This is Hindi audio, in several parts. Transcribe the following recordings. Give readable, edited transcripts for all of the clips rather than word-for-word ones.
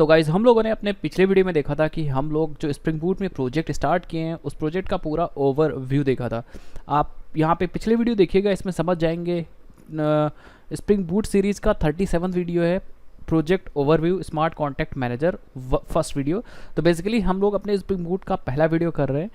तो गाइज़ हम लोगों ने अपने पिछले वीडियो में देखा था कि हम लोग जो स्प्रिंग बूट में प्रोजेक्ट स्टार्ट किए हैं उस प्रोजेक्ट का पूरा ओवरव्यू देखा था। आप यहाँ पे पिछले वीडियो देखिएगा, इसमें समझ जाएंगे। स्प्रिंग बूट सीरीज़ का 37 वीडियो है, project overview smart contact manager first video. तो बेसिकली हम लोग अपने स्प्रिंग बूट का पहला वीडियो कर रहे हैं,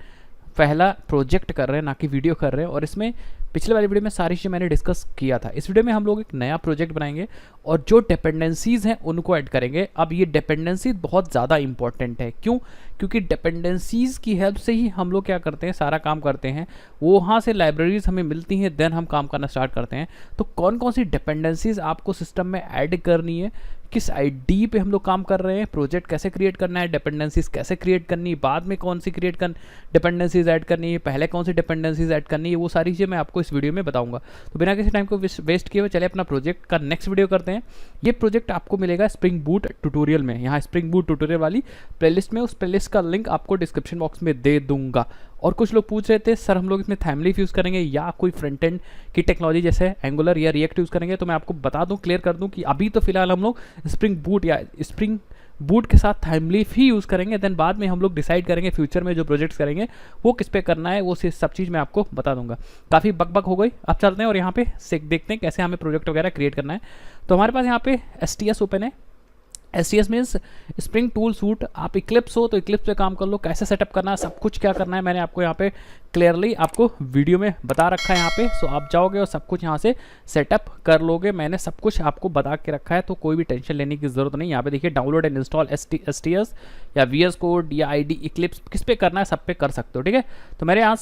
पहला प्रोजेक्ट कर रहे हैं, ना कि वीडियो कर रहे हैं। और इसमें पिछले वाली वीडियो में सारी चीज़ें मैंने डिस्कस किया था। इस वीडियो में हम लोग एक नया प्रोजेक्ट बनाएंगे और जो डिपेंडेंसीज़ हैं उनको ऐड करेंगे। अब ये डिपेंडेंसी बहुत ज़्यादा इंपॉर्टेंट है। क्यों? क्योंकि डिपेंडेंसीज़ की हेल्प से ही हम लोग क्या करते हैं, सारा काम करते हैं। वो वहाँ से लाइब्रेरीज हमें मिलती हैं, देन हम काम करना स्टार्ट करते हैं। तो कौन कौन सी डिपेंडेंसीज़ आपको सिस्टम में ऐड करनी है, किस आईडी पे हम लोग काम कर रहे हैं, प्रोजेक्ट कैसे क्रिएट करना है, डिपेंडेंसीज कैसे क्रिएट करनी है, बाद में कौन सी डिपेंडेंसीज ऐड करनी है, पहले कौन सी डिपेंडेंसीज ऐड करनी है, वो सारी चीज़ें मैं आपको इस वीडियो में बताऊंगा। तो बिना किसी टाइम को वेस्ट किए हुए चले अपना प्रोजेक्ट का नेक्स्ट वीडियो करते हैं। ये प्रोजेक्ट आपको मिलेगा स्प्रिंग बूट ट्यूटोरियल में, यहाँ स्प्रिंग बूट ट्यूटोरियल वाली प्लेलिस्ट में। उस प्लेलिस्ट का लिंक आपको डिस्क्रिप्शन बॉक्स में दे दूंगा। और कुछ लोग पूछ रहे थे सर हम लोग इसमें थैमलीफ यूज़ करेंगे या कोई फ्रंट एंड की टेक्नोलॉजी जैसे एंगुलर या रिएक्ट यूज़ करेंगे। तो मैं आपको बता दूं, क्लियर कर दूं कि अभी तो फिलहाल हम लोग स्प्रिंग बूट या स्प्रिंग बूट के साथ थैमलीफ ही यूज़ करेंगे। देन बाद में हम लोग डिसाइड करेंगे फ्यूचर में जो प्रोजेक्ट्स करेंगे वो किस पे करना है, वो सब चीज़ मैं आपको बता दूंगा। काफ़ी बक हो गई, अब चलते हैं और यहाँ पे देखते हैं कैसे हमें प्रोजेक्ट वगैरह क्रिएट करना है। तो हमारे पास यहाँ पे STS ओपन है। STS means spring tool suit. आप इक्लिप्स हो तो इक्लिप्स पे काम कर लो, कैसे सेटअप करना है, सब कुछ क्या करना है मैंने आपको यहाँ पे क्लियरली आपको वीडियो में बता रखा है यहाँ पे। सो आप जाओगे और सब कुछ यहाँ से सेटअप कर लोगे। मैंने सब कुछ आपको बता के रखा है, तो कोई भी टेंशन लेने की ज़रूरत नहीं। यहाँ पे देखिए डाउनलोड एंड इंस्टॉल STS या VS कोड या ID इक्लिप्स किस पे करना है, सब पे कर सकते हो, ठीक है। तो मेरे यहाँ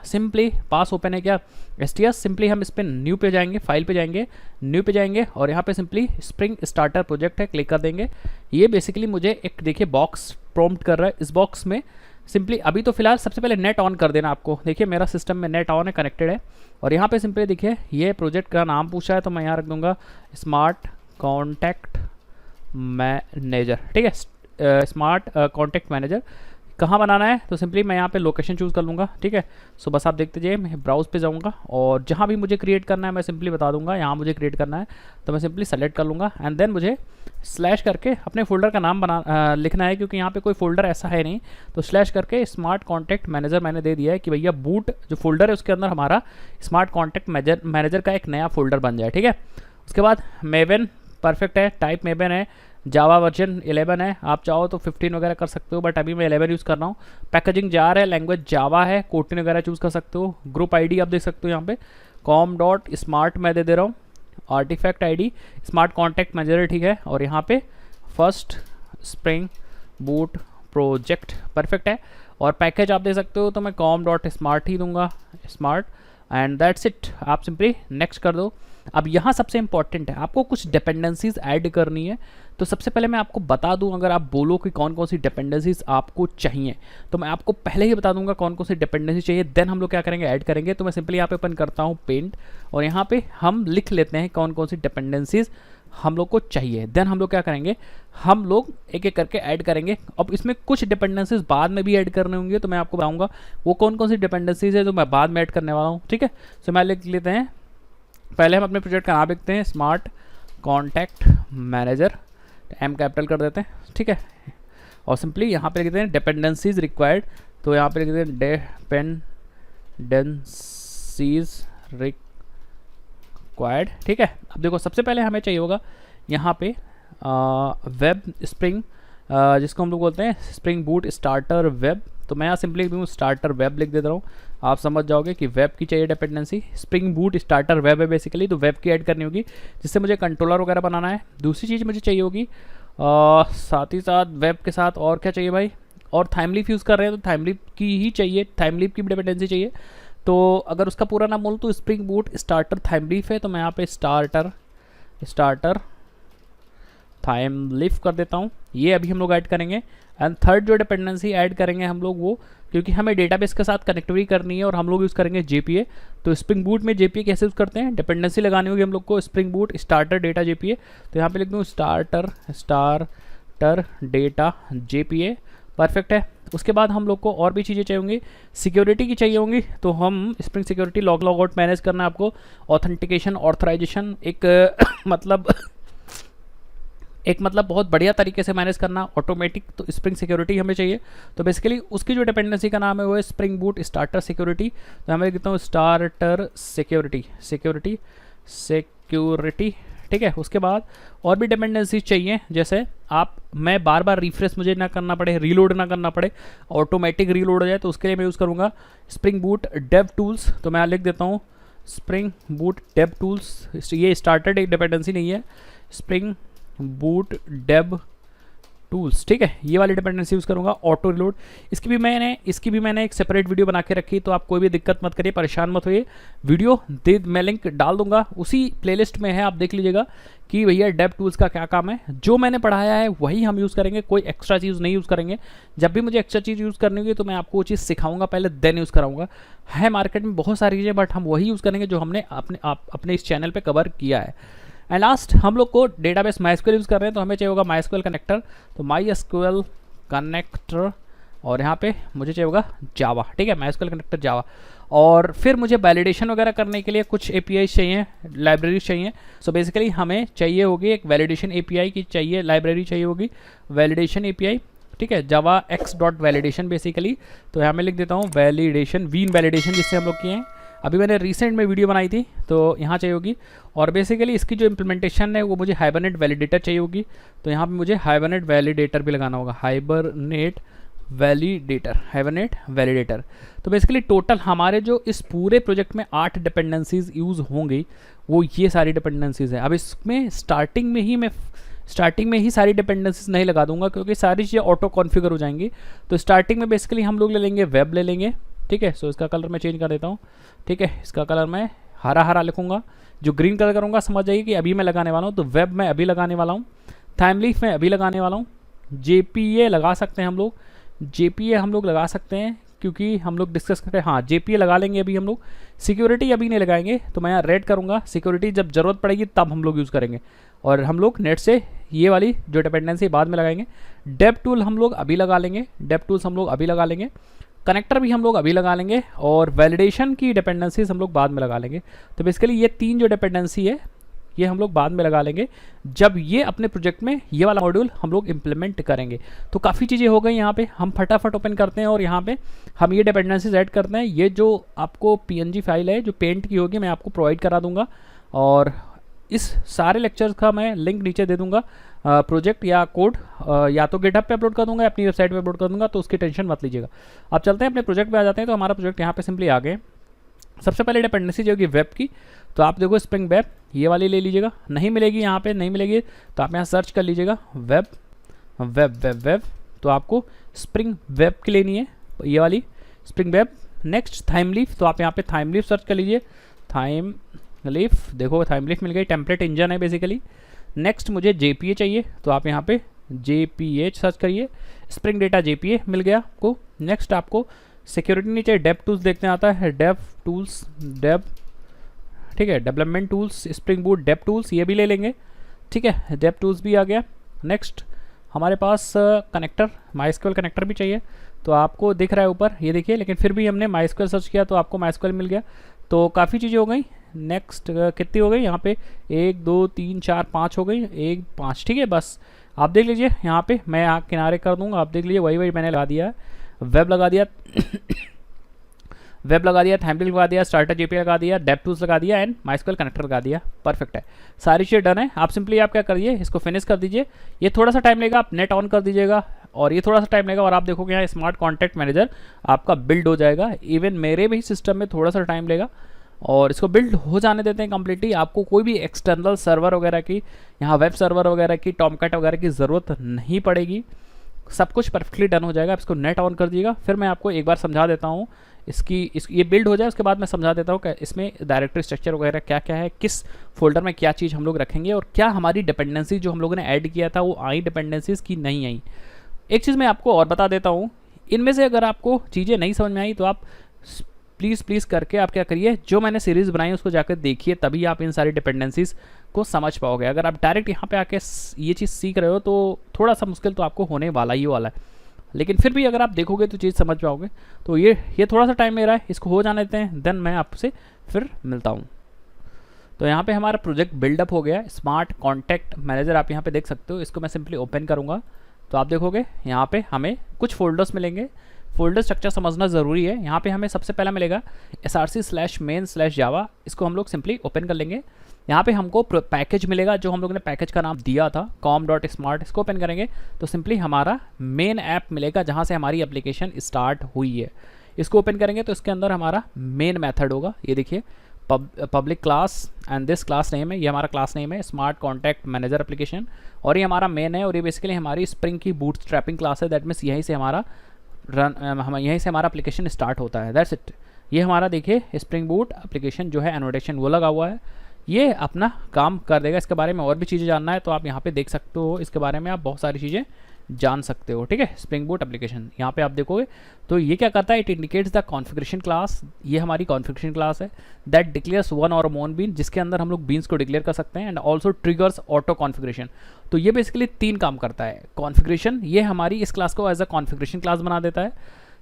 सिंपली पास ओपन है क्या STS। सिंपली हम इस पर न्यू पे जाएंगे, फाइल पे जाएंगे, न्यू पे जाएंगे और यहाँ पे सिंपली स्प्रिंग स्टार्टर प्रोजेक्ट है, क्लिक कर देंगे। ये बेसिकली मुझे एक देखिए बॉक्स प्रॉम्प्ट कर रहा है। इस बॉक्स में सिंपली अभी तो फिलहाल सबसे पहले नेट ऑन कर देना आपको। देखिए मेरा सिस्टम में नेट ऑन है, कनेक्टेड है। और यहाँ पे सिंपली देखिए ये प्रोजेक्ट का नाम पूछा है, तो मैं यहाँ रख दूंगा स्मार्ट कॉन्टैक्ट मैनेजर, ठीक है। स्मार्ट कॉन्टैक्ट मैनेजर कहाँ बनाना है, तो सिंपली मैं यहाँ पे लोकेशन चूज़ कर लूँगा, ठीक है। सो बस आप देखते जाइए, मैं ब्राउज पे जाऊँगा और जहाँ भी मुझे क्रिएट करना है मैं सिंपली बता दूँगा। यहाँ मुझे क्रिएट करना है तो मैं सिंपली सेलेक्ट कर लूँगा एंड देन मुझे स्लैश करके अपने फोल्डर का नाम लिखना है, क्योंकि यहाँ पे कोई फोल्डर ऐसा है नहीं। तो स्लैश करके स्मार्ट कॉन्टैक्ट मैनेजर मैंने दे दिया है कि भैया बूट जो फोल्डर है उसके अंदर हमारा स्मार्ट कॉन्टैक्ट मैनेजर का एक नया फोल्डर बन जाए, ठीक है। उसके बाद मेवन परफेक्ट है, टाइप मेवन है, जावा वर्जन 11 है। आप चाहो तो 15 वगैरह कर सकते हो, बट अभी मैं 11 यूज़ कर रहा हूँ। पैकेजिंग जार है, लैंग्वेज जावा है, कोटिन वगैरह चूज़ कर सकते हो। ग्रुप आईडी आप देख सकते हो यहाँ पे com.smart मैं दे रहा हूँ। Artifact ID smart contact manager, ठीक है। और यहाँ पे first spring boot project perfect है। और पैकेज आप दे सकते हो, तो मैं com.smart ही दूंगा, स्मार्ट, एंड दैट्स इट। आप सिंपली नेक्स्ट कर दो। अब यहाँ सबसे इंपॉर्टेंट है, आपको कुछ डिपेंडेंसीज ऐड करनी है। तो सबसे पहले मैं आपको बता दूं, अगर आप बोलो कि कौन कौन सी डिपेंडेंसीज आपको चाहिए, तो मैं आपको पहले ही बता दूंगा कौन कौन सी डिपेंडेंसी चाहिए। देन हम लोग क्या करेंगे, ऐड करेंगे। तो मैं सिंपली यहाँ पे ओपन करता हूँ पेंट और यहाँ पे हम लिख लेते हैं कौन कौन सी डिपेंडेंसीज हम लोग को चाहिए। देन हम लोग क्या करेंगे, हम लोग एक एक करके ऐड करेंगे। अब इसमें कुछ डिपेंडेंसीज बाद में भी ऐड करने होंगे, तो मैं आपको बताऊँगा वो कौन कौन सी डिपेंडेंसीज है जो मैं बाद में ऐड करने वाला हूँ, ठीक है। सो मैं लिख लेते हैं, पहले हम अपने प्रोजेक्ट का नाम लिखते हैं smart contact manager, M capital कर देते हैं, ठीक है। और सिंपली यहाँ पे लिखते हैं डिपेंडेंसीज रिक्वायर्ड, तो यहाँ पे लिखते हैं डिपेंडेंसीज रिक्वायर्ड, ठीक है। अब देखो सबसे पहले हमें चाहिए होगा यहाँ पे वेब स्प्रिंग, जिसको हम लोग बोलते हैं स्प्रिंग बूट स्टार्टर वेब। तो मैं यहाँ सिंपली लिख स्टार्टर वेब लिख देता हूँ, आप समझ जाओगे कि वेब की चाहिए dependency. Spring boot starter web है बेसिकली, तो वेब की ऐड करनी होगी, जिससे मुझे कंट्रोलर वगैरह बनाना है। दूसरी चीज़ मुझे चाहिए होगी साथ ही साथ वेब के साथ और क्या चाहिए भाई, और थैमलीफ यूज़ कर रहे हैं तो थैमलीफ की ही चाहिए, थैमलीफ की भी डिपेंडेंसी चाहिए। तो अगर उसका पूरा नाम बोलूँ तो स्प्रिंग बूट स्टार्टर थैमलीफ है, तो मैं यहाँ पे स्टार्टर थैमलीफ कर देता हूँ। ये अभी हम लोग ऐड करेंगे। एंड थर्ड जो डिपेंडेंसी ऐड करेंगे हम लोग वो, क्योंकि हमें डेटाबेस के साथ कनेक्टिविटी करनी है और हम लोग यूज़ करेंगे JPA। तो स्प्रिंग बूट में JPA कैसे यूज़ करते हैं, डिपेंडेंसी लगानी होगी हम लोग को spring boot starter data JPA। तो यहाँ पे लिख दूँ स्टार्टर डेटा JPA, परफेक्ट है। उसके बाद हम लोग को और भी चीज़ें चाहिए होंगी, सिक्योरिटी की चाहिए होंगी। तो हम spring security log out manage करना है आपको, ऑथेंटिकेशन ऑथराइजेशन एक मतलब एक मतलब बहुत बढ़िया तरीके से मैनेज करना ऑटोमेटिक, तो स्प्रिंग सिक्योरिटी हमें चाहिए। तो बेसिकली उसकी जो डिपेंडेंसी का नाम है वो है स्प्रिंग बूट स्टार्टर सिक्योरिटी। तो मैं लिखता हूँ स्टार्टर सिक्योरिटी, सिक्योरिटी सिक्योरिटी, ठीक है। उसके बाद और भी डिपेंडेंसी चाहिए, जैसे मैं बार बार रिफ्रेश मुझे ना करना पड़े, रीलोड ना करना पड़े, ऑटोमेटिक रीलोड हो जाए, तो उसके लिए मैं यूज़ करूँगा स्प्रिंग बूट डेव टूल्स। तो मैं लिख देता हूँ स्प्रिंग बूट डेव टूल्स। ये स्टार्टर एक डिपेंडेंसी नहीं है, स्प्रिंग बूट डेव टूल्स, ठीक है। ये वाली डिपेंडेंसी यूज़ करूँगा। ऑटो रिलोड इसकी भी मैंने एक सेपरेट वीडियो बना के रखी, तो आप कोई भी दिक्कत मत करिए, परेशान मत होइए। वीडियो मैं लिंक डाल दूंगा, उसी प्लेलिस्ट में है, आप देख लीजिएगा कि भैया डेव टूल्स का क्या काम है। जो मैंने पढ़ाया है वही हम यूज़ करेंगे, कोई एक्स्ट्रा चीज़ नहीं यूज़ करेंगे। जब भी मुझे एक्स्ट्रा चीज़ यूज़ करनी होगी तो मैं आपको वो चीज़ सिखाऊंगा पहले, देन यूज़ कराऊंगा। है मार्केट में बहुत सारी चीज़ें, बट हम वही यूज़ करेंगे जो हमने अपने इस चैनल पर कवर किया है। एंड लास्ट हम लोग को डेटाबेस MySQL यूज़ कर रहे हैं, तो हमें चाहिए होगा MySQL कनेक्टर। तो MySQL कनेक्टर, और यहाँ पे मुझे चाहिए होगा जावा, ठीक है, MySQL कनेक्टर जावा। और फिर मुझे वैलिडेशन वगैरह करने के लिए कुछ API चाहिए, लाइब्रेरीज चाहिए। सो बेसिकली हमें चाहिए होगी एक वैलिडेशन API की चाहिए, लाइब्रेरी चाहिए होगी वैलिडेशन API, ठीक है, जावा x.validation बेसिकली। तो यहाँ मैं लिख देता हूँ वैलिडेशन, वीन वैलिडेशन जिससे हम लोग किए हैं। अभी मैंने रिसेंट में वीडियो बनाई थी, तो यहाँ चाहिए होगी। और बेसिकली इसकी जो इम्प्लीमेंटेशन है वो मुझे हाइबरनेट वैलिडेटर चाहिए होगी। तो यहाँ पे मुझे हाइबरनेट वैलिडेटर भी लगाना होगा, हाइबरनेट वैलिडेटर, हाइबरनेट वैलिडेटर। तो बेसिकली टोटल हमारे जो इस पूरे प्रोजेक्ट में 8 डिपेंडेंसीज यूज़ होंगी, वो ये सारी डिपेंडेंसीज हैं। अब इसमें स्टार्टिंग में ही सारी डिपेंडेंसीज नहीं लगा दूंगा, क्योंकि सारी चीज़ें ऑटो कॉन्फ़िगर हो जाएंगी। तो स्टार्टिंग में बेसिकली हम लोग ले लेंगे वेब ले लेंगे, ठीक है। सो इसका कलर मैं चेंज कर देता हूँ, ठीक है। इसका कलर मैं हरा हरा लिखूंगा, जो ग्रीन कलर करूँगा समझ जाइए कि अभी मैं लगाने वाला हूँ। तो वेब मैं अभी लगाने वाला हूँ, टाइमलीफ मैं अभी लगाने वाला हूँ, JPA लगा सकते हैं हम लोग, JPA हम लोग लगा सकते हैं, क्योंकि हम लोग डिस्कस कर रहे हैं। हाँ, JPA लगा लेंगे अभी हम लोग, सिक्योरिटी अभी नहीं लगाएंगे। तो मैं यहाँ रेड करूँगा, सिक्योरिटी जब ज़रूरत पड़ेगी तब हम लोग यूज़ करेंगे। और हम लोग नेट से ये वाली जो डिपेंडेंसी बाद में लगाएंगे। डेव टूल हम लोग अभी लगा लेंगे, डेव टूल्स हम लोग अभी लगा लेंगे, कनेक्टर भी हम लोग अभी लगा लेंगे, और वैलिडेशन की डिपेंडेंसीज हम लोग बाद में लगा लेंगे। तो बेसिकली ये 3 जो डिपेंडेंसी है ये हम लोग बाद में लगा लेंगे, जब ये अपने प्रोजेक्ट में ये वाला मॉड्यूल हम लोग इम्प्लीमेंट करेंगे। तो काफ़ी चीज़ें हो गई यहाँ पे, हम फटाफट ओपन करते हैं और यहाँ पे हम ये डिपेंडेंसीज ऐड करते हैं। ये जो आपको PNG फाइल है जो पेंट की होगी मैं आपको प्रोवाइड करा दूंगा, और इस सारे लेक्चर्स का मैं लिंक नीचे दे दूंगा, प्रोजेक्ट या कोड या तो गिटहब पे अपलोड कर दूंगा या अपनी वेबसाइट पे अपलोड कर दूंगा, तो उसकी टेंशन मत लीजिएगा। अब चलते हैं अपने प्रोजेक्ट पे आ जाते हैं। तो हमारा प्रोजेक्ट यहाँ पे सिंपली आ गए। सबसे पहले डिपेंडेंसी जो होगी वेब की, तो आप देखो स्प्रिंग वेब ये वाली ले लीजिएगा, नहीं मिलेगी यहाँ पे, नहीं मिलेगी तो आप यहाँ सर्च कर लीजिएगा वेब वेब वेब वेब, तो आपको स्प्रिंग वेब की लेनी है ये वाली स्प्रिंग वेब। नेक्स्ट थाइमलीफ, तो आप यहाँ पे थाइमलीफ सर्च कर लीजिए, थाइमलीफ, देखो थाइमलीफ मिल गई, टेम्पलेट इंजन है बेसिकली। नेक्स्ट मुझे JPA चाहिए, तो आप यहाँ पे JPA सर्च करिए, स्प्रिंग डेटा JPA मिल गया आपको। नेक्स्ट आपको सिक्योरिटी नहीं चाहिए, डेव टूल्स देखने आता है, डेव टूल्स, डेव, ठीक है, development tools, spring boot dev tools, ये भी ले लेंगे, ठीक है, डेव टूल्स भी आ गया। नेक्स्ट हमारे पास कनेक्टर, MySQL कनेक्टर भी चाहिए, तो आपको दिख रहा है ऊपर, ये देखिए, लेकिन फिर भी हमने MySQL सर्च किया तो आपको MySQL मिल गया। तो काफ़ी चीज़ें हो गई। नेक्स्ट कितनी हो गई यहाँ पे, 1 2 3 4 5 हो गई, 1 5, ठीक है। बस आप देख लीजिए यहाँ पे, मैं यहाँ किनारे कर दूँगा, आप देख लीजिए, वही मैंने लगा दिया है, वेब लगा दिया वेब लगा दिया, थाइमलीफ लगा दिया, स्टार्टर JPA लगा दिया, डेव टूल्स लगा दिया, एंड MySQL कनेक्टर लगा दिया। परफेक्ट है, सारी चीज़ें डन है। आप सिंपली आप क्या करिए, इसको फिनिश कर दीजिए। ये थोड़ा सा टाइम लेगा, आप नेट ऑन कर दीजिएगा, और ये थोड़ा सा टाइम लेगा, और आप देखोगे यहाँ स्मार्ट कॉन्टैक्ट मैनेजर आपका बिल्ड हो जाएगा। इवन मेरे भी सिस्टम में थोड़ा सा टाइम लेगा, और इसको बिल्ड हो जाने देते हैं कम्प्लीटली। आपको कोई भी एक्सटर्नल सर्वर वगैरह की, यहाँ वेब सर्वर वगैरह की, टॉमकैट वगैरह की ज़रूरत नहीं पड़ेगी, सब कुछ परफेक्टली डन हो जाएगा। आप इसको नेट ऑन कर दीजिएगा। फिर मैं आपको एक बार समझा देता हूँ ये बिल्ड हो जाए, उसके बाद मैं समझा देता हूँ कि इसमें डायरेक्टरी स्ट्रक्चर वगैरह क्या क्या है, किस फोल्डर में क्या चीज़ हम लोग रखेंगे, और क्या हमारी डिपेंडेंसी जो हम लोगों ने ऐड किया था वो आई डिपेंडेंसीज की नहीं आई। एक चीज़ मैं आपको और बता देता हूँ, इनमें से अगर आपको चीज़ें नहीं समझ में आई तो आप प्लीज़ करके आप क्या करिए, जो मैंने सीरीज़ बनाई है उसको जाकर देखिए, तभी आप इन सारी डिपेंडेंसीज को समझ पाओगे। अगर आप डायरेक्ट यहाँ पे आके ये चीज़ सीख रहे हो तो थोड़ा सा मुश्किल तो आपको होने वाला ही वाला है, लेकिन फिर भी अगर आप देखोगे तो चीज़ समझ पाओगे। तो ये थोड़ा सा टाइम ले रहा है, इसको हो जाने देते हैं, देन मैं आपसे फिर मिलता हूँ। तो यहाँ पे हमारा प्रोजेक्ट बिल्डअप हो गया है। स्मार्ट कॉन्टैक्ट मैनेजर आप यहाँ पे देख सकते हो, इसको मैं सिंपली ओपन करूँगा तो आप देखोगे यहाँ पे हमें कुछ फोल्डर्स मिलेंगे। फोल्डर स्ट्रक्चर समझना ज़रूरी है। यहाँ पे हमें सबसे पहला मिलेगा src/main/java, इसको हम लोग सिंपली ओपन कर लेंगे। यहाँ पे हमको पैकेज मिलेगा, जो हम लोग ने पैकेज का नाम दिया था com.smart, इसको ओपन करेंगे तो सिंपली हमारा मेन ऐप मिलेगा जहाँ से हमारी एप्लीकेशन स्टार्ट हुई है। इसको ओपन करेंगे तो इसके अंदर हमारा मेन मेथड होगा, ये देखिए public class and this class name है, ये हमारा क्लास नेम है स्मार्ट कॉन्टैक्ट मैनेजर एप्लीकेशन, और ये हमारा मेन है और ये बेसिकली हमारी स्प्रिंग की बूटस्ट्रैपिंग क्लास है। दैट मीन्स यहीं से हमारा यहीं से हमारा एप्लीकेशन स्टार्ट होता है। That's it. ये हमारा देखिए स्प्रिंग बूट एप्लीकेशन जो है एनोटेशन वो लगा हुआ है, ये अपना काम कर देगा। इसके बारे में और भी चीज़ें जानना है तो आप यहाँ पे देख सकते हो, इसके बारे में आप बहुत सारी चीज़ें जान सकते हो, ठीक है। स्प्रिंग बूट एप्लीकेशन यहाँ पे आप देखोगे तो ये क्या करता है, it indicates the configuration class, ये हमारी कॉन्फ़िगरेशन क्लास है दैट डिक्लेयर्स वन और मोर बीन, जिसके अंदर हम लोग बीन्स को डिक्लेयर कर सकते हैं, and also triggers auto configuration. तो ये बेसिकली 3 काम करता है। कॉन्फ़िगरेशन, ये हमारी इस क्लास को एज अ कॉन्फ़िगरेशन क्लास बना देता है।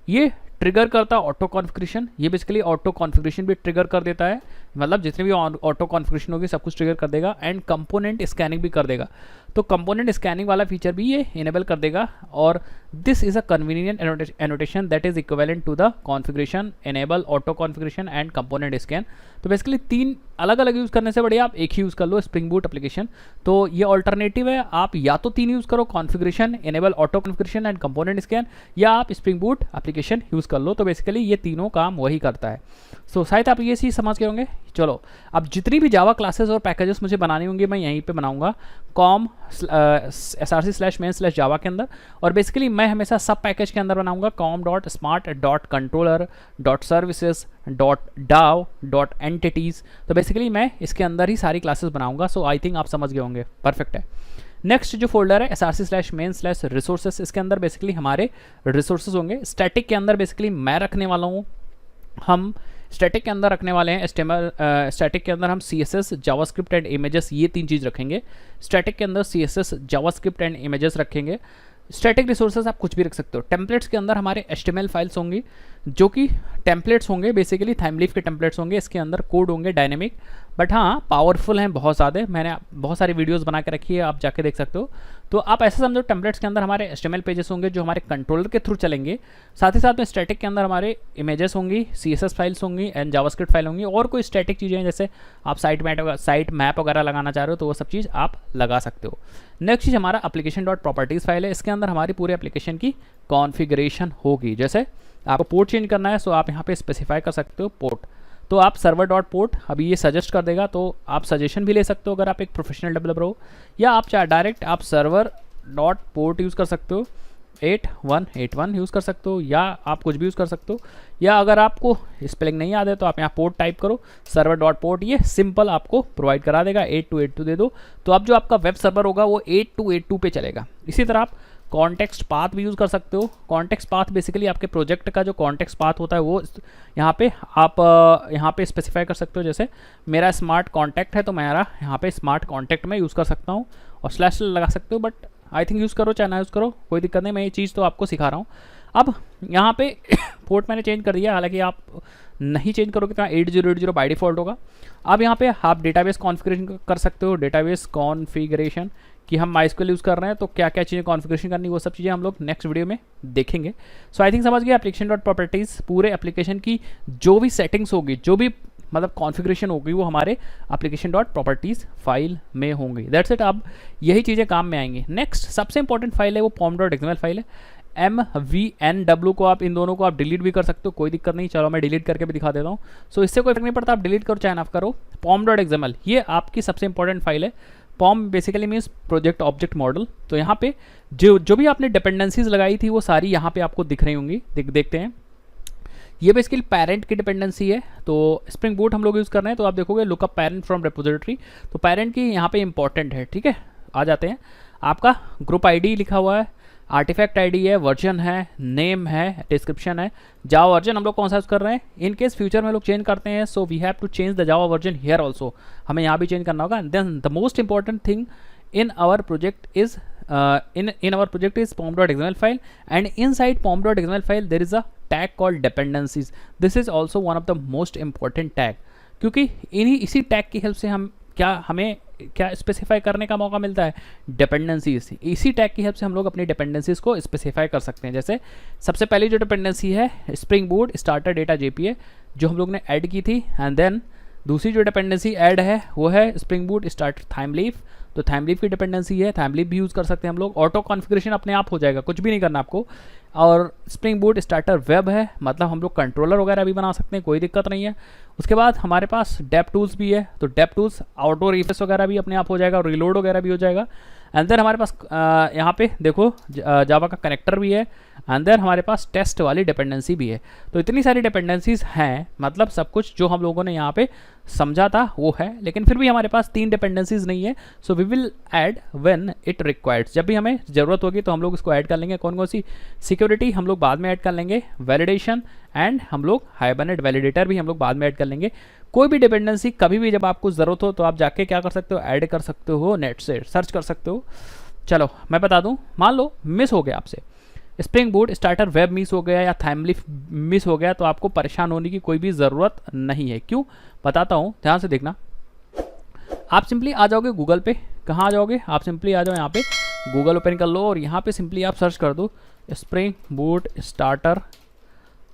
ये ट्रिगर करता है ऑटो कॉन्फ़िगरेशन, ये बेसिकली ऑटो कॉन्फ़िगरेशन भी ट्रिगर कर देता है, मतलब जितनी भी ऑटो कॉन्फ़िगरेशन होगी सब कुछ ट्रिगर कर देगा, एंड कंपोनेंट स्कैनिंग भी कर देगा। तो कंपोनेंट स्कैनिंग वाला फीचर भी ये इनेबल कर देगा। और this is a convenient annotation that is equivalent to the configuration, enable, auto configuration and component scan. तो बेसिकली 3 अलग अलग यूज़ करने से बढ़िया आप एक ही यूज़ कर लो स्प्रिंग बूट एप्लीकेशन। तो ये ऑल्टरनेटिव है, आप या तो 3 यूज़ करो, configuration, enable, auto configuration and component scan, या आप स्प्रिंग बूट एप्लीकेशन यूज़ कर लो। तो बेसिकली ये तीनों काम वही करता है। सो शायद आप ये चीज़ समझ गए होंगे। चलो अब जितनी भी जावा क्लासेस और पैकेजेस मुझे बनानी होंगी मैं यहीं पे बनाऊंगा src/main/java के अंदर, और बेसिकली मैं हमेशा सब पैकेज के अंदर बनाऊंगा com.smart.controller.services.daw.entities। तो बेसिकली मैं इसके अंदर ही सारी क्लासेस बनाऊंगा। सो आई थिंक आप समझ गए होंगे, परफेक्ट है। नेक्स्ट जो फोल्डर है src/main/resources, इसके अंदर बेसिकली हमारे रिसोर्सेज होंगे। स्टैटिक के अंदर बेसिकली मैं रखने वाला हूँ, हम स्टैटिक के अंदर रखने वाले हैं स्टैटिक के अंदर हम CSS, जावास्क्रिप्ट एंड इमेजेस, ये 3 चीज़ रखेंगे। स्टैटिक के अंदर CSS, जावास्क्रिप्ट एंड इमेजेस रखेंगे। स्टैटिक रिसोर्सेज आप कुछ भी रख सकते हो। टेम्पलेट्स के अंदर हमारे HTML फाइल्स होंगी, जो कि टेम्पलेट्स होंगे, बेसिकली थाइमलीफ के टेम्पलेट्स होंगे। इसके अंदर कोड होंगे डायनेमिक, बट हाँ पावरफुल हैं बहुत ज़्यादा। मैंने बहुत सारी वीडियोस बना के रखी है, आप जाके देख सकते हो। तो आप ऐसा समझो टेम्पलेट्स के अंदर हमारे HTML पेजेस होंगे जो हमारे कंट्रोलर के थ्रू चलेंगे। साथ ही साथ में स्टैटिक के अंदर हमारे इमेजेस होंगी, CSS फाइल्स होंगी एंड जावास्क्रिप्ट फाइल होंगी, और कोई स्टैटिक चीज़ें हैं जैसे आप साइट मैप वगैरह लगाना चाह रहे हो तो वो सब चीज़ आप लगा सकते हो। नेक्स्ट चीज़ हमारा application.properties फाइल है। इसके अंदर हमारी पूरे एप्लीकेशन की कॉन्फ़िगरेशन होगी। जैसे आपको पोर्ट चेंज करना है सो आप यहाँ पे स्पेसिफाई कर सकते हो पोर्ट, तो आप server.port अभी ये सजेस्ट कर देगा, तो आप सजेशन भी ले सकते हो अगर आप एक प्रोफेशनल डेवलपर हो, या आप चाहे डायरेक्ट आप server.port यूज़ कर सकते हो, 8181 यूज़ कर सकते हो, या आप कुछ भी यूज़ कर सकते हो। या अगर आपको स्पेलिंग नहीं याद है तो आप यहाँ पोर्ट टाइप करो, server.port, ये सिंपल आपको प्रोवाइड करा देगा। 8282 दे दो तो अब जो आपका वेब सर्वर होगा वो 8282 पे चलेगा। इसी तरह आप कॉन्टेक्स्ट पाथ भी यूज़ कर सकते हो। कॉन्टेक्स्ट पाथ बेसिकली आपके प्रोजेक्ट का जो कॉन्टेक्स्ट पाथ होता है वो यहाँ पे आप यहाँ पे स्पेसिफाई कर सकते हो। जैसे मेरा स्मार्ट कॉन्टैक्ट है तो मेरा यहाँ पे स्मार्ट कॉन्टैक्ट में यूज़ कर सकता हूँ, और स्लैश लगा सकते हो, बट आई थिंक यूज़ करो चाहे ना यूज़ करो कोई दिक्कत नहीं, मैं ये चीज़ तो आपको सिखा रहा हूँ। अब यहाँ पे पोर्ट मैंने चेंज कर दिया, हालांकि आप नहीं चेंज करोगे तो 8080 बाय डिफ़ॉल्ट होगा। अब यहाँ पे आप डेटाबेस कॉन्फ़िगरेशन कर सकते हो, डेटाबेस कॉन्फ़िगरेशन कि हम MySQL यूज़ कर रहे हैं तो क्या क्या चीज़ें कॉन्फ़िगरेशन करनी, वो सब चीज़ें हम लोग नेक्स्ट वीडियो में देखेंगे। सो आई थिंक समझ गए। application.properties पूरे एप्लीकेशन की जो भी सेटिंग्स होगी, जो भी मतलब कॉन्फ़िगरेशन होगी, वो हमारे application.properties फाइल में होंगी। That's it. अब यही चीज़ें काम में आएंगी। नेक्स्ट सबसे इंपॉर्टेंट फाइल है वो pom.xml फाइल है। MVNW को आप इन दोनों को आप डिलीट भी कर सकते हो, कोई दिक्कत नहीं। चलो मैं डिलीट करके भी दिखा देता हूँ। सो इससे कोई फर्क नहीं पड़ता, आप डिलीट करो चाहे ना करो। pom.xml ये आपकी सबसे इंपॉर्टेंट फाइल है। POM basically means project object model. तो यहाँ पे जो भी आपने डिपेंडेंसीज लगाई थी वो सारी यहाँ पे आपको दिख रही होंगी। देखते हैं, ये बेसिकली पेरेंट की डिपेंडेंसी है। तो स्प्रिंग बूट हम लोग यूज़ कर रहे हैं, तो आप देखोगे लुकअप पेरेंट फ्रॉम रेपोजिटरी, तो पेरेंट की यहाँ पे इंपॉर्टेंट है। ठीक है, आ जाते हैं। आपका ग्रुप ID लिखा हुआ है, आर्टिफैक्ट ID है, वर्जन है, नेम है, डिस्क्रिप्शन है। जावा वर्जन हम लोग कौन सा यूज़ कर रहे हैं, इन केस फ्यूचर में लोग चेंज करते हैं so we have to change the Java version here also, हमें यहाँ भी चेंज करना होगा। Then the most important thing in our project is pom.xml file, and inside pom.xml file there is a tag called dependencies. This is also one of the most important tag. क्योंकि इसी टैग की हेल्प से हमें क्या स्पेसिफाई करने का मौका मिलता है, डिपेंडेंसीज। इसी टैग की हेल्प से हम लोग अपनी डिपेंडेंसीज को स्पेसिफाई कर सकते हैं। जैसे सबसे पहली जो डिपेंडेंसी है spring boot starter data JPA, जो हम लोग ने ऐड की थी, एंड देन दूसरी जो डिपेंडेंसी ऐड है वो है spring boot starter Thymeleaf. तो थाइम लीफ की डिपेंडेंसी है, थाइम लीफ भी यूज़ कर सकते हैं हम लोग। ऑटो कॉन्फ़िगरेशन अपने आप हो जाएगा, कुछ भी नहीं करना आपको। और स्प्रिंग बूट स्टार्टर वेब है, मतलब हम लोग कंट्रोलर वगैरह भी बना सकते हैं, कोई दिक्कत नहीं है। उसके बाद हमारे पास डेप टूल्स भी है, तो डेप टूल्स ऑटो रिफ्रेश वगैरह भी अपने आप हो जाएगा, रिलोड वगैरह भी हो जाएगा। एंड देन हमारे पास यहाँ पे देखो जावा का कनेक्टर भी है, एंड देन हमारे पास टेस्ट वाली डिपेंडेंसी भी है। तो इतनी सारी डिपेंडेंसीज हैं, मतलब सब कुछ जो हम लोगों ने यहाँ पे समझा था वो है। लेकिन फिर भी हमारे पास 3 डिपेंडेंसीज नहीं है, so we will add when it requires. जब भी हमें ज़रूरत होगी तो हम लोग इसको ऐड कर लेंगे। कौन कौन सी? सिक्योरिटी हम लोग बाद में ऐड कर लेंगे, वैलिडेशन एंड हम लोग हाइबरनेट वैलिडेटर भी हम लोग बाद में ऐड कर लेंगे। कोई भी डिपेंडेंसी कभी भी जब आपको ज़रूरत हो तो आप जाके क्या कर सकते हो, ऐड कर सकते हो, नेट से सर्च कर सकते हो। चलो मैं बता दूं, मान लो मिस हो गया आपसे spring boot starter web miss हो गया या थाइम लीफ मिस हो गया, तो आपको परेशान होने की कोई भी ज़रूरत नहीं है। क्यों? बताता हूँ, ध्यान से देखना। आप सिंपली आ जाओगे गूगल पे। कहाँ आ जाओगे? आप सिंपली आ जाओ यहाँ पे, गूगल ओपन कर लो और यहाँ पे सिंपली आप सर्च कर दो spring boot starter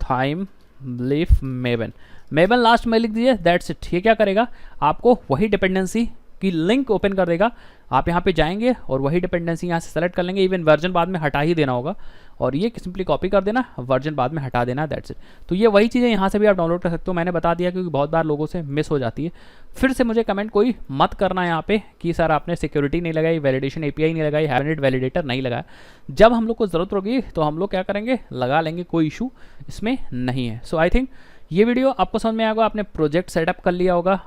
thymeleaf मेबन लास्ट में लिख दीजिए, दैट्स इट। ये क्या करेगा, आपको वही डिपेंडेंसी की लिंक ओपन कर देगा। आप यहाँ पे जाएंगे और वही डिपेंडेंसी यहाँ से सेलेक्ट कर लेंगे। इवन वर्जन बाद में हटा ही देना होगा, और ये सिंपली कॉपी कर देना, वर्जन बाद में हटा देना, दैट्स इट। तो ये वही चीज़ें यहाँ से भी आप डाउनलोड कर सकते हो। मैंने बता दिया क्योंकि बहुत बार लोगों से मिस हो जाती है। फिर से मुझे कमेंट कोई मत करना यहाँ पे कि सर आपने सिक्योरिटी नहीं लगाई, वैलिडेशन API नहीं लगाई, हाइबरनेट वैलिडेटर नहीं लगाया। जब हम लोग को ज़रूरत होगी तो हम लोग क्या करेंगे, लगा लेंगे, कोई इशू इसमें नहीं है। सो आई थिंक ये वीडियो आपको समझ में आएगा, आपने प्रोजेक्ट सेटअप कर लिया होगा,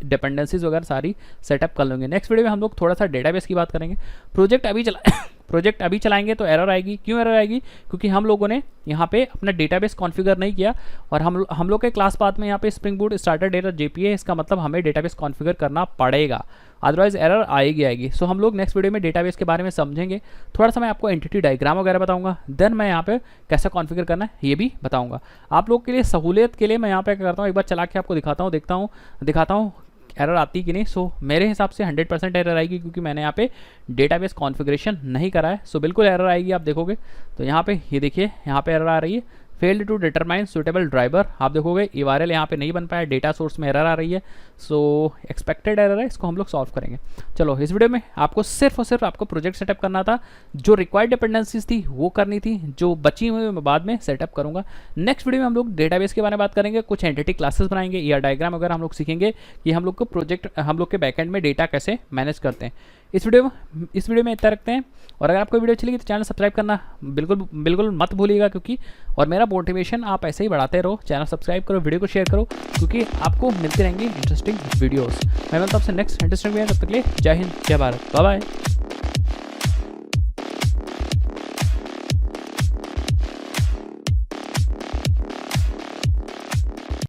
डिपेंडेंसीज वगैरह सारी सेटअप कर लेंगे। नेक्स्ट वीडियो में हम लोग थोड़ा सा डेटाबेस की बात करेंगे। प्रोजेक्ट अभी चलाएंगे तो एरर आएगी। क्यों एरर आएगी? क्योंकि हम लोगों ने यहाँ पे अपना डेटाबेस कॉन्फ़िगर नहीं किया, और हम लोग के क्लास पाथ में यहाँ पे spring boot starter data JPA, इसका मतलब हमें डेटाबेस कॉन्फ़िगर करना पड़ेगा, अदरवाइज एरर आएगी। सो हम लोग नेक्स्ट वीडियो में डेटाबेस के बारे में समझेंगे। थोड़ा सा मैं आपको एंटिटी डायग्राम वगैरह बताऊंगा, देन मैं यहाँ पे कैसे कॉन्फ़िगर करना है ये भी बताऊंगा। आप लोग के लिए सहूलियत के लिए मैं यहाँ पे क्या करता हूँ, एक बार चला के आपको दिखाता हूँ एरर आती कि नहीं। सो मेरे हिसाब से 100% एरर आएगी, क्योंकि मैंने यहाँ पे डेटाबेस कॉन्फ़िगरेशन नहीं करा है। सो बिल्कुल एरर आएगी, आप देखोगे तो यहाँ पे ये देखिए, यहाँ पे एरर आ रही है, failed to determine suitable driver. आप देखोगे URL यहाँ पे नहीं बन पाया, डेटा सोर्स में एरर आ रही है। सो एक्सपेक्टेड एरर है, इसको हम लोग सॉल्व करेंगे। चलो इस वीडियो में आपको सिर्फ और सिर्फ आपको प्रोजेक्ट सेटअप करना था। जो रिक्वायर्ड डिपेंडेंसीज थी वो करनी थी, जो बची हुई मैं बाद में सेटअप करूँगा। नेक्स्ट वीडियो में हम लोग डेटाबेस के बारे में बात करेंगे, कुछ एंटिटी क्लासेस बनाएंगे, ER डायग्राम वगैरह हम लोग सीखेंगे कि हम लोग के बैकएंड में डेटा कैसे मैनेज करते हैं। इस वीडियो में इतना रखते हैं, और अगर आपको वीडियो अच्छी लगी तो चैनल सब्सक्राइब करना बिल्कुल मत भूलिएगा, क्योंकि और मेरा मोटिवेशन आप ऐसे ही बढ़ाते रहो। चैनल सब्सक्राइब करो, वीडियो को शेयर करो, क्योंकि आपको मिलती रहेंगी इंटरेस्टिंग वीडियोस। मैं मिलता हूं आपसे नेक्स्ट इंटरेस्टिंग वीडियो, तब तक के लिए जय हिंद, जय भारत, बाय बाय।